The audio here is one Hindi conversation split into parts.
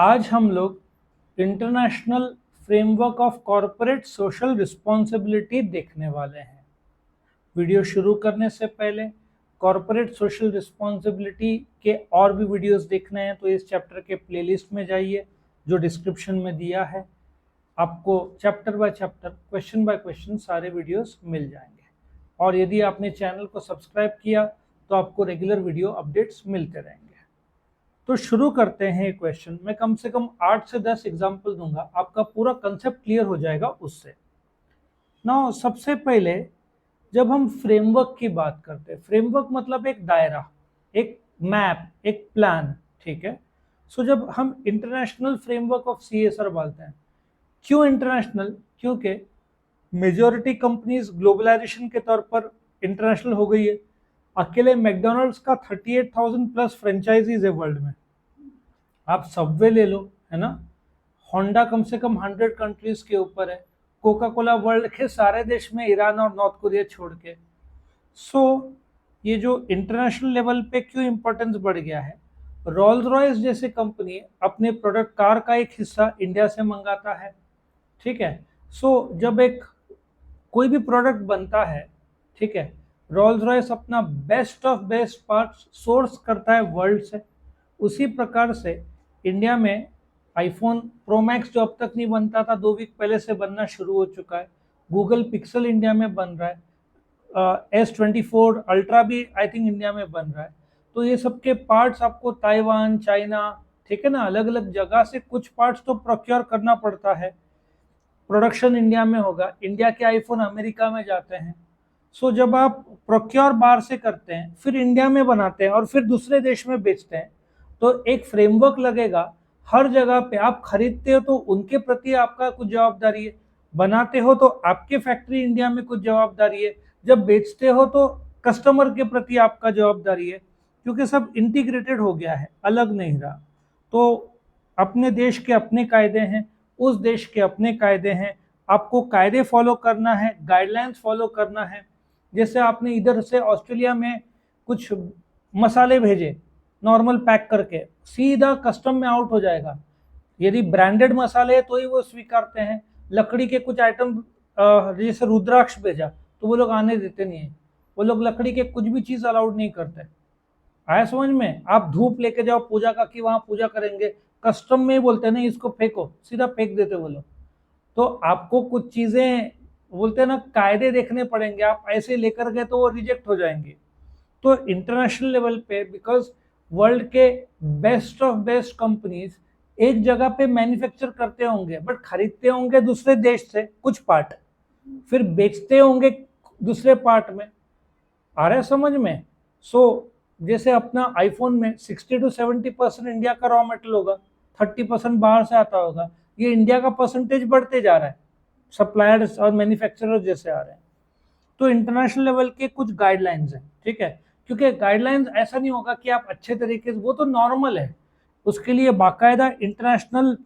आज हम लोग international framework of corporate social responsibility देखने वाले हैं। वीडियो शुरू करने से पहले कॉरपोरेट सोशल रिस्पॉन्सिबिलिटी के और भी वीडियोस देखने हैं तो इस चैप्टर के प्लेलिस्ट में जाइए जो डिस्क्रिप्शन में दिया है। आपको chapter by chapter, question by question सारे वीडियोस मिल जाएंगे। और यदि आपने चैनल को सब्सक्राइब किया तो आपको रेगुलर वीडियो अपडेट्स मिलते रहेंगे। तो शुरू करते हैं ये क्वेश्चन। मैं कम से कम 8 से 10 एग्जाम्पल दूंगा, आपका पूरा कंसेप्ट क्लियर हो जाएगा उससे। ना सबसे पहले जब हम फ्रेमवर्क की बात करते हैं, फ्रेमवर्क मतलब एक दायरा, एक मैप, एक प्लान, ठीक है। सो जब हम इंटरनेशनल फ्रेमवर्क ऑफ CSR बोलते हैं, क्यों इंटरनेशनल? क्योंकि मेजॉरिटी कंपनीज ग्लोबलाइजेशन के तौर पर इंटरनेशनल हो गई है। अकेले मैकडोनल्ड्स का 38,000 प्लस फ्रेंचाइजीज है वर्ल्ड में। आप सबवे ले लो, है ना। होंडा कम से कम 100 कंट्रीज के ऊपर है। कोका कोला वर्ल्ड के सारे देश में, ईरान और नॉर्थ कोरिया छोड़ के। ये जो इंटरनेशनल लेवल पे क्यों इंपॉर्टेंस बढ़ गया है, रोल्स रॉयस जैसे कंपनी अपने प्रोडक्ट कार का एक हिस्सा इंडिया से मंगाता है, ठीक है। जब एक कोई भी प्रोडक्ट बनता है, ठीक है, रोल्स रॉयस अपना best of best parts source करता है वर्ल्ड से। उसी प्रकार से इंडिया में आईफोन प्रो मैक्स जो अब तक नहीं बनता था, 2 वीक पहले से बनना शुरू हो चुका है। गूगल पिक्सल इंडिया में बन रहा है। S24 अल्ट्रा भी आई थिंक इंडिया में बन रहा है। तो ये सब के पार्ट्स आपको ताइवान, चाइना, ठीक है ना, अलग अलग जगह से कुछ पार्ट्स तो प्रोक्योर करना पड़ता है। प्रोडक्शन इंडिया में होगा, इंडिया के आईफोन अमेरिका में जाते हैं। जब आप प्रोक्योर बाहर से करते हैं, फिर इंडिया में बनाते हैं और फिर दूसरे देश में बेचते हैं, तो एक फ्रेमवर्क लगेगा। हर जगह पे आप खरीदते हो तो उनके प्रति आपका कुछ जवाबदारी है, बनाते हो तो आपके फैक्ट्री इंडिया में कुछ जवाबदारी है, जब बेचते हो तो कस्टमर के प्रति आपका जवाबदारी है, क्योंकि सब इंटीग्रेटेड हो गया है, अलग नहीं रहा। तो अपने देश के अपने कायदे हैं, उस देश के अपने कायदे हैं, आपको कायदे फॉलो करना है, गाइडलाइंस फॉलो करना है। जैसे आपने इधर से ऑस्ट्रेलिया में कुछ मसाले भेजे नॉर्मल पैक करके, सीधा कस्टम में आउट हो जाएगा। यदि ब्रांडेड मसाले है तो ही वो स्वीकारते हैं। लकड़ी के कुछ आइटम, जैसे रुद्राक्ष भेजा तो वो लोग आने देते नहीं है। वो लोग लकड़ी के कुछ भी चीज अलाउड नहीं करते। आया समझ में? आप धूप लेके जाओ पूजा का कि वहां पूजा करेंगे, कस्टम में ही बोलते हैं नहीं इसको फेंको, सीधा फेंक देते वो लोग। तो आपको कुछ चीजें बोलते हैं ना, कायदे देखने पड़ेंगे। आप ऐसे लेकर गए तो वो रिजेक्ट हो जाएंगे। तो इंटरनेशनल लेवल पे, बिकॉज वर्ल्ड के बेस्ट ऑफ बेस्ट कंपनीज एक जगह पे मैन्युफैक्चर करते होंगे बट खरीदते होंगे दूसरे देश से कुछ पार्ट, फिर बेचते होंगे दूसरे पार्ट में। आ रहा है समझ में? जैसे अपना आईफोन में 60 to 70% इंडिया का रॉ मेटेरियल होगा, 30% बाहर से आता होगा। ये इंडिया का परसेंटेज बढ़ते जा रहा है, सप्लायर्स और मैन्युफैक्चरर जैसे आ रहे हैं। तो इंटरनेशनल लेवल के कुछ गाइडलाइंस हैं, ठीक है। क्योंकि गाइडलाइंस ऐसा नहीं होगा कि आप अच्छे तरीके से, वो तो नॉर्मल है, उसके लिए बाकायदा इंटरनेशनल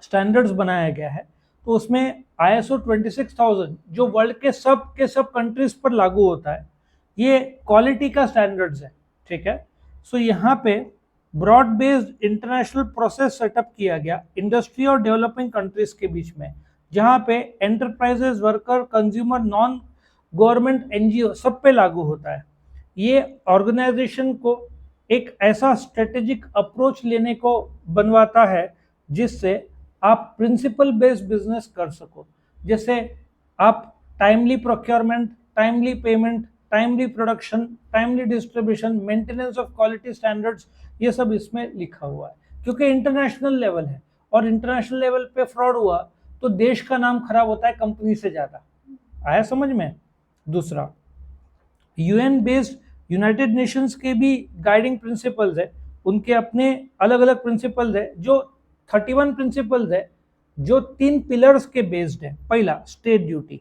स्टैंडर्ड्स बनाया गया है। तो उसमें ISO 26000 जो वर्ल्ड के सब कंट्रीज पर लागू होता है, ये क्वालिटी का स्टैंडर्ड्स है, ठीक है। यहाँ पे broad based international process setup किया गया इंडस्ट्री और डेवलपिंग कंट्रीज के बीच में, जहाँ पे enterprises, worker, consumer, non government NGO सब पे लागू होता है। ये ऑर्गेनाइजेशन को एक ऐसा स्ट्रेटेजिक अप्रोच लेने को बनवाता है जिससे आप प्रिंसिपल बेस्ड बिजनेस कर सको। जैसे आप timely procurement, timely payment, timely production, timely distribution, maintenance of quality standards, ये सब इसमें लिखा हुआ है। क्योंकि इंटरनेशनल लेवल है और इंटरनेशनल लेवल पे फ्रॉड हुआ तो देश का नाम खराब होता है कंपनी से ज्यादा। आया समझ में? दूसरा, UN बेस्ड यूनाइटेड नेशंस के भी गाइडिंग प्रिंसिपल्स है, उनके अपने अलग अलग प्रिंसिपल्स है, जो 31 प्रिंसिपल्स है, जो 3 पिलर्स के बेस्ड है। पहला, स्टेट ड्यूटी।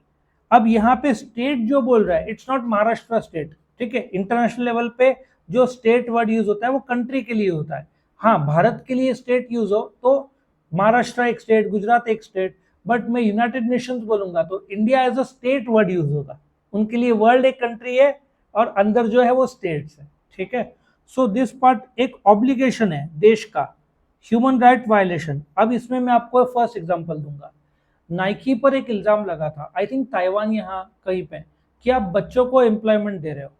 अब यहाँ पे स्टेट जो बोल रहा है, इट्स नॉट महाराष्ट्र स्टेट, ठीक है। इंटरनेशनल लेवल पे जो स्टेट वर्ड यूज होता है वो कंट्री के लिए होता है। हाँ, भारत के लिए स्टेट यूज हो तो महाराष्ट्र एक स्टेट, गुजरात एक स्टेट, बट मैं यूनाइटेड नेशंस बोलूंगा तो India as a state word use होगा। उनके लिए वर्ल्ड एक कंट्री है और अंदर जो है वो स्टेट्स है, ठीक है। दिस पार्ट एक ऑब्लिगेशन है देश का, ह्यूमन राइट वायलेशन, अब इसमें मैं आपको फर्स्ट एग्जांपल दूंगा। नाइकी पर एक इल्जाम लगा था, आई थिंक ताइवान यहाँ कहीं पे, कि आप बच्चों को एम्प्लॉयमेंट दे रहे हो,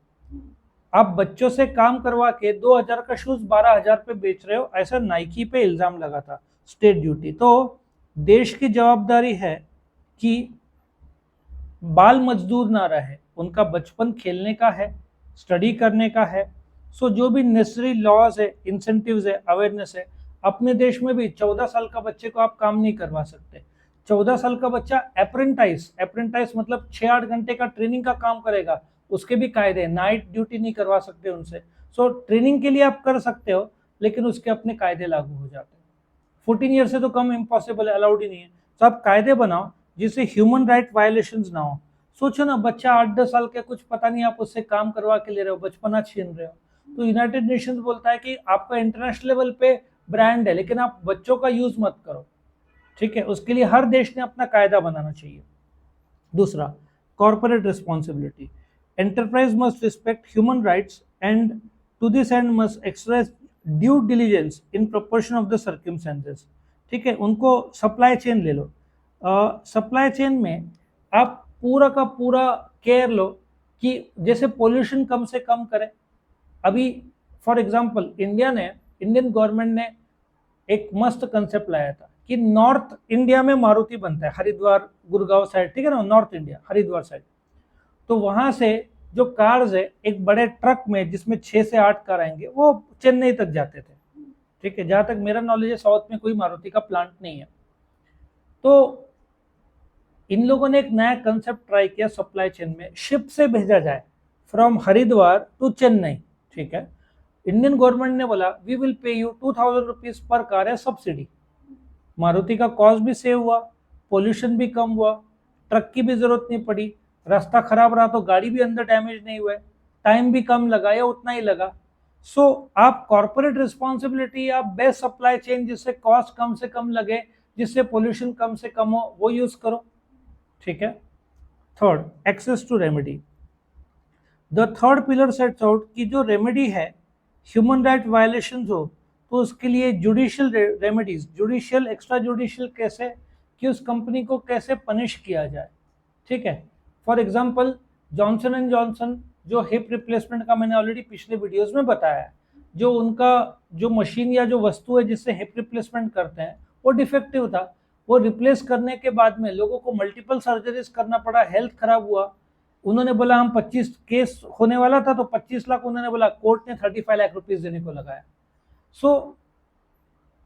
आप बच्चों से काम करवा के 2000 का शूज 12,000 पे बेच रहे हो, ऐसा नाइकी पे इल्जाम लगा था, स्टेट ड्यूटी। तो देश की जवाबदारी है कि बाल मजदूर ना रहे, उनका बचपन खेलने का है, स्टडी करने का है। सो जो भी नेसेसरी लॉज है, इंसेंटिव्स है, अवेयरनेस है, अपने देश में भी 14 साल का बच्चे को आप काम नहीं करवा सकते। 14 साल का बच्चा अप्रेंटाइज, अप्रेंटाइज मतलब 6-8 घंटे का ट्रेनिंग का काम करेगा, उसके भी कायदे, नाइट ड्यूटी नहीं करवा सकते उनसे। सो ट्रेनिंग के लिए आप कर सकते हो, लेकिन उसके अपने कायदे लागू हो जाते हैं। 14 ईयर से तो कम इम्पॉसिबल है, अलाउड ही नहीं है। तो आप कायदे बनाओ जिससे ह्यूमन राइट वायलेशंस ना हो। सोचो ना, बच्चा 8-10 साल का, कुछ पता नहीं, आप उससे काम करवा के ले रहे हो, बचपना छीन रहे हो। तो यूनाइटेड नेशंस बोलता है कि आपका इंटरनेशनल लेवल पे ब्रांड है, लेकिन आप बच्चों का यूज मत करो, ठीक है। उसके लिए हर देश ने अपना कायदा बनाना चाहिए। दूसरा, corporate responsibility, enterprise must respect human rights and to this end must exercise due diligence in proportion of the circumstances, ठीक है। उनको सप्लाई चेन ले लो, सप्लाई चेन में आप पूरा का पूरा केयर लो कि जैसे पोल्यूशन कम से कम करें। अभी फॉर एग्जांपल इंडियन गवर्नमेंट ने एक मस्त कंसेप्ट लाया था कि नॉर्थ इंडिया में मारुति बनता है, हरिद्वार गुड़गांव साइड, ठीक है ना, नॉर्थ इंडिया हरिद्वार साइड। तो वहां से जो कार्स है, एक बड़े ट्रक में जिसमें 6 से 8 कार आएंगे, वो चेन्नई तक जाते थे, ठीक है। जहां तक मेरा नॉलेज है, साउथ में कोई मारुति का प्लांट नहीं है। तो इन लोगों ने एक नया कंसेप्ट ट्राई किया, सप्लाई चेन में शिप से भेजा जाए फ्रॉम हरिद्वार टू चेन्नई, ठीक है। इंडियन गवर्नमेंट ने बोला we will pay you 2000 rupees per car है सब्सिडी। मारुति का कॉस्ट भी सेव हुआ, पोल्यूशन भी कम हुआ, ट्रक की भी जरूरत नहीं पड़ी, रास्ता खराब रहा तो गाड़ी भी अंदर डैमेज नहीं हुए, टाइम भी कम लगा या उतना ही लगा। सो आप कॉर्पोरेट रिस्पॉन्सिबिलिटी, आप बेस्ट सप्लाई चेन जिससे कॉस्ट कम से कम लगे, जिससे पोल्यूशन कम से कम हो, वो यूज करो, ठीक है। Third, access to remedy, the third pillar sets out कि जो रेमेडी है ह्यूमन राइट वायलेशन हो, तो उसके लिए judicial remedies, judicial extra judicial कैसे, कि उस कंपनी को कैसे पनिश किया जाए, ठीक है। For example Johnson and Johnson, जो हिप रिप्लेसमेंट का मैंने ऑलरेडी पिछले वीडियोस में बताया है, जो उनका जो मशीन या जो वस्तु है जिससे हिप रिप्लेसमेंट करते हैं, वो डिफेक्टिव था। वो रिप्लेस करने के बाद में लोगों को मल्टीपल सर्जरीज करना पड़ा, हेल्थ खराब हुआ। उन्होंने बोला हम 25 केस होने वाला था तो 25 लाख, उन्होंने बोला, कोर्ट ने 35 लाख रुपीज देने को लगाया। सो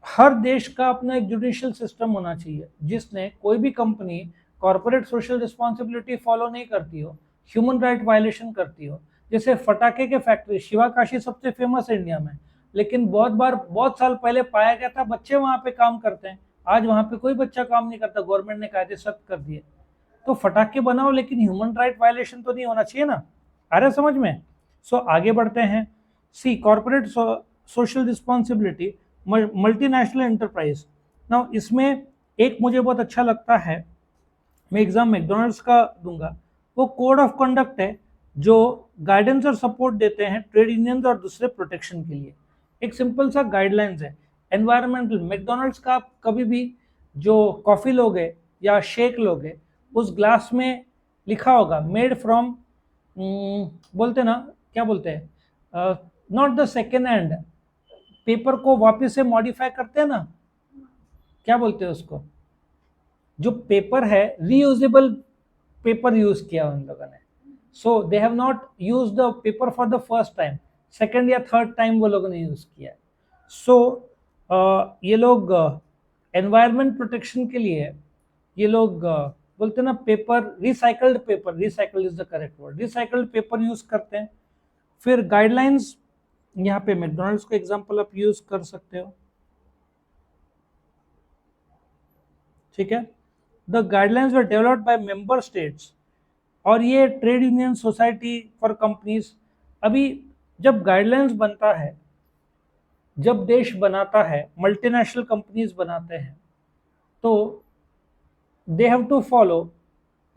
हर देश का अपना एक जुडिशियल सिस्टम होना चाहिए, जिसने कोई भी company corporate social responsibility follow नहीं करती हो, ह्यूमन राइट वायलेशन करती हो। जैसे फटाके के फैक्ट्री, शिवाकाशी सबसे फेमस है इंडिया में, लेकिन बहुत साल पहले पाया गया था बच्चे वहां पे काम करते हैं। आज वहां पे कोई बच्चा काम नहीं करता, गवर्नमेंट ने कायदे सख्त कर दिए। तो फटाके बनाओ, लेकिन ह्यूमन राइट वायलेशन तो नहीं होना चाहिए ना। आ रहा समझ में? सो आगे बढ़ते हैं। See, corporate social responsibility, multinational enterprise. ना इसमें एक मुझे बहुत अच्छा लगता है, मैं एग्जाम मैकडोनल्ड्स का दूंगा। वो कोड ऑफ कंडक्ट है जो गाइडेंस और सपोर्ट देते हैं ट्रेड यूनियंस और दूसरे प्रोटेक्शन के लिए। एक सिंपल सा गाइडलाइंस है एनवायरमेंटल। मैकडोनल्ड्स का आप कभी भी जो कॉफ़ी लोगे या शेक लोगे, उस ग्लास में लिखा होगा मेड फ्रॉम, बोलते ना, क्या बोलते हैं, not the second hand, paper को वापस से मॉडिफाई करते हैं ना, क्या बोलते हैं उसको, जो पेपर है रीयूजेबल पेपर यूज किया उन लोगों ने। So they have not use the paper for the first time, second या थर्ड टाइम वो लोगों ने यूज किया है। सो ये लोग एनवायरमेंट प्रोटेक्शन के लिए, ये लोग बोलते हैं ना, paper recycled is the correct word, recycled paper use करते हैं। फिर गाइडलाइंस, यहाँ पे मैकडोनल्ड्स को एग्जांपल आप यूज कर सकते हो, ठीक है। The guidelines were developed by member states, और ये trade union society for companies. अभी जब गाइडलाइंस बनता है, जब देश बनाता है, मल्टीनेशनल कंपनीज बनाते हैं, तो दे हैव टू फॉलो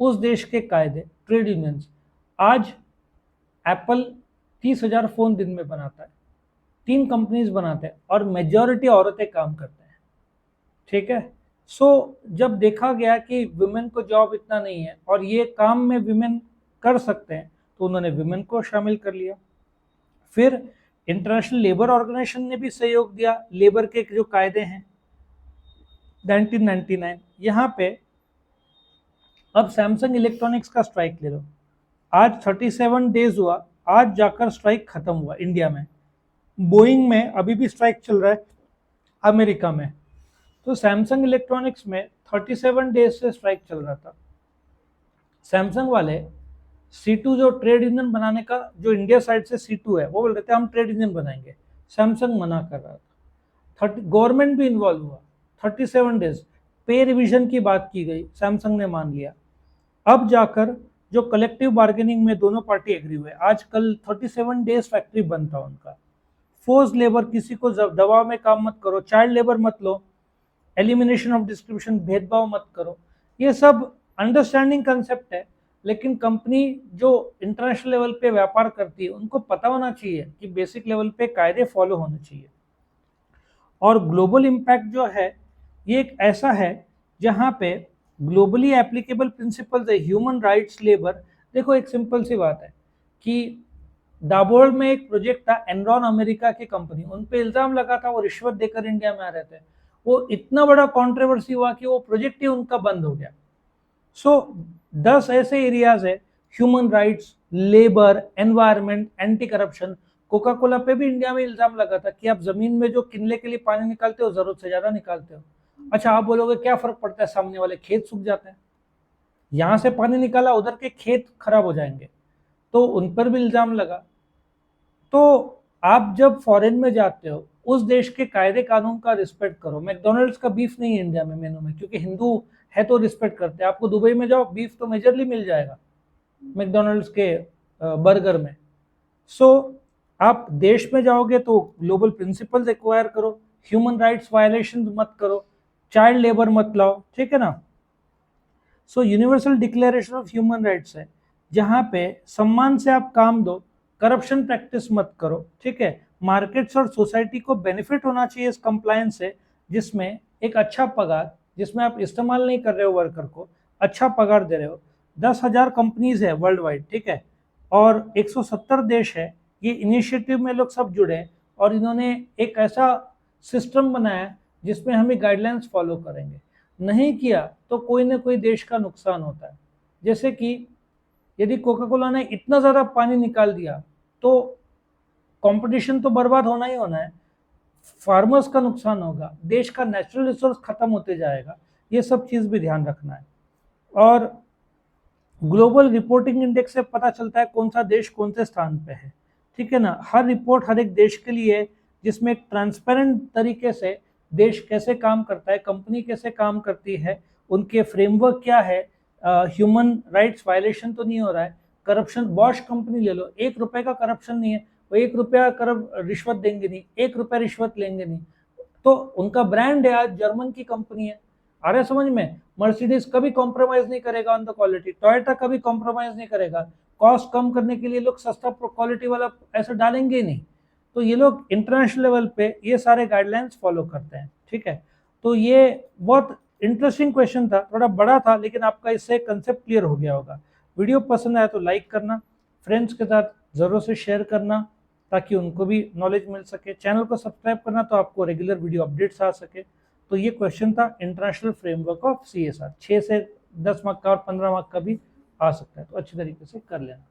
उस देश के कायदे, ट्रेड यूनियंस। आज एप्पल 30,000 फोन दिन में बनाता है, 3 कंपनीज बनाते हैं और मेजॉरिटी औरतें काम करते हैं, ठीक है। सो जब देखा गया कि वुमेन को जॉब इतना नहीं है और ये काम में विमेन कर सकते हैं, तो उन्होंने विमेन को शामिल कर लिया। फिर इंटरनेशनल लेबर ऑर्गेनाइजेशन ने भी सहयोग दिया, लेबर के जो कायदे हैं 1999। यहाँ पे अब सैमसंग इलेक्ट्रॉनिक्स का स्ट्राइक ले लो, आज 37 डेज हुआ, आज जाकर स्ट्राइक खत्म हुआ इंडिया में। बोइंग में अभी भी स्ट्राइक चल रहा है अमेरिका में। तो सैमसंग इलेक्ट्रॉनिक्स में 37 डेज से स्ट्राइक चल रहा था। सैमसंग वाले C2 जो ट्रेड यूनियन बनाने का, जो इंडिया साइड से C2 है, वो बोल रहे थे हम ट्रेड यूनियन बनाएंगे, सैमसंग मना कर रहा था। गवर्नमेंट भी इन्वॉल्व हुआ, 37 डेज पे रिवीजन की बात की गई, सैमसंग ने मान लिया। अब जाकर जो कलेक्टिव बार्गेनिंग में दोनों पार्टी एग्री हुए, आजकल 37 डेज फैक्ट्री बंद था उनका। फोर्स लेबर, किसी को दबाव में काम मत करो, चाइल्ड लेबर मत लो, एलिमिनेशन ऑफ डिस्क्रिप्शन, भेदभाव मत करो, ये सब अंडरस्टैंडिंग कंसेप्ट है। लेकिन कंपनी जो इंटरनेशनल लेवल पे व्यापार करती है, उनको पता होना चाहिए कि बेसिक लेवल पे कायदे फॉलो होने चाहिए। और ग्लोबल इम्पैक्ट जो है, ये एक ऐसा है जहाँ पे ग्लोबली एप्लीकेबल प्रिंसिपल्स है, ह्यूमन राइट्स, लेबर। देखो एक सिंपल सी बात है कि दाबोल में एक प्रोजेक्ट था, एनरॉन अमेरिका की कंपनी, उन पे इल्जाम लगा था वो रिश्वत देकर इंडिया में आ रहे थे। वो इतना बड़ा कंट्रोवर्सी हुआ कि वो प्रोजेक्ट ही उनका बंद हो गया। सो 10 ऐसे एरियाज है, human rights, labour, environment, anti corruption. Coca Cola पे भी इंडिया में इल्जाम लगा था कि आप जमीन में जो किनले के लिए पानी निकालते हो, जरूरत से ज्यादा निकालते हो। अच्छा, आप बोलोगे क्या फर्क पड़ता है, सामने वाले खेत सूख जाते हैं, यहां से पानी निकाला उधर के खेत खराब हो जाएंगे, तो उन पर भी इल्जाम लगा। तो आप जब फॉरेन में जाते हो, उस देश के कायदे कानून का रिस्पेक्ट करो। मैकडोनल्ड्स का बीफ नहीं है इंडिया में मेनू में, क्योंकि हिंदू है तो रिस्पेक्ट करते हैं। आपको दुबई में जाओ, बीफ तो मेजरली मिल जाएगा मैकडोनल्ड्स के बर्गर में। सो आप देश में जाओगे तो ग्लोबल प्रिंसिपल्स एक्वायर करो, ह्यूमन राइट्स वायलेशन मत करो, चाइल्ड लेबर मत लाओ, ठीक है ना। So universal declaration of human rights है, जहां पे सम्मान से आप काम दो, करप्शन प्रैक्टिस मत करो, ठीक है। मार्केट्स और सोसाइटी को बेनिफिट होना चाहिए इस कंप्लायंस से, जिसमें एक अच्छा पगार, जिसमें आप इस्तेमाल नहीं कर रहे हो वर्कर को, अच्छा पगार दे रहे हो। 10,000 कंपनीज है वर्ल्ड वाइड, ठीक है, और 170 देश है। ये इनिशिएटिव में लोग सब जुड़े हैं और इन्होंने एक ऐसा सिस्टम बनाया जिसमें हमें गाइडलाइंस फॉलो करेंगे। नहीं किया तो कोई ना कोई देश का नुकसान होता है। जैसे कि यदि कोका कोला ने इतना ज़्यादा पानी निकाल दिया तो कंपटीशन तो बर्बाद होना ही होना है, फार्मर्स का नुकसान होगा, देश का नेचुरल रिसोर्स खत्म होते जाएगा। ये सब चीज़ भी ध्यान रखना है। और ग्लोबल रिपोर्टिंग इंडेक्स से पता चलता है कौन सा देश कौन से स्थान पे है, ठीक है ना। हर रिपोर्ट हर एक देश के लिए है, जिसमें एक ट्रांसपेरेंट तरीके से देश कैसे काम करता है, कंपनी कैसे काम करती है, उनके फ्रेमवर्क क्या है, ह्यूमन राइट्स वायलेशन तो नहीं हो रहा है, करप्शन, बॉश कंपनी ले लो, 1 रुपए का करप्शन नहीं है, वो 1 रुपया रिश्वत देंगे नहीं, 1 रुपया रिश्वत लेंगे नहीं। तो उनका ब्रांड है, आज जर्मन की कंपनी है, आ रहा है समझ में। मर्सिडीज कभी कॉम्प्रोमाइज नहीं करेगा ऑन द क्वालिटी, टोयोटा कभी कॉम्प्रोमाइज नहीं करेगा, कॉस्ट कम करने के लिए लोग सस्ता क्वालिटी वाला ऐसा डालेंगे ही नहीं। तो ये लोग इंटरनेशनल लेवल पे ये सारे गाइडलाइंस फॉलो करते हैं, ठीक है। तो ये बहुत इंटरेस्टिंग क्वेश्चन था, थोड़ा बड़ा था, लेकिन आपका इससे कंसेप्ट क्लियर हो गया होगा। वीडियो पसंद आया तो लाइक करना, फ्रेंड्स के साथ जरूर से शेयर करना ताकि उनको भी नॉलेज मिल सके। चैनल को सब्सक्राइब करना तो आपको रेगुलर वीडियो अपडेट्स आ सके। तो ये क्वेश्चन था इंटरनेशनल फ्रेमवर्क ऑफ CSR, 6 से 10 मार्क का और 15 मार्क का भी आ सकता है, तो अच्छी तरीके से कर लेना।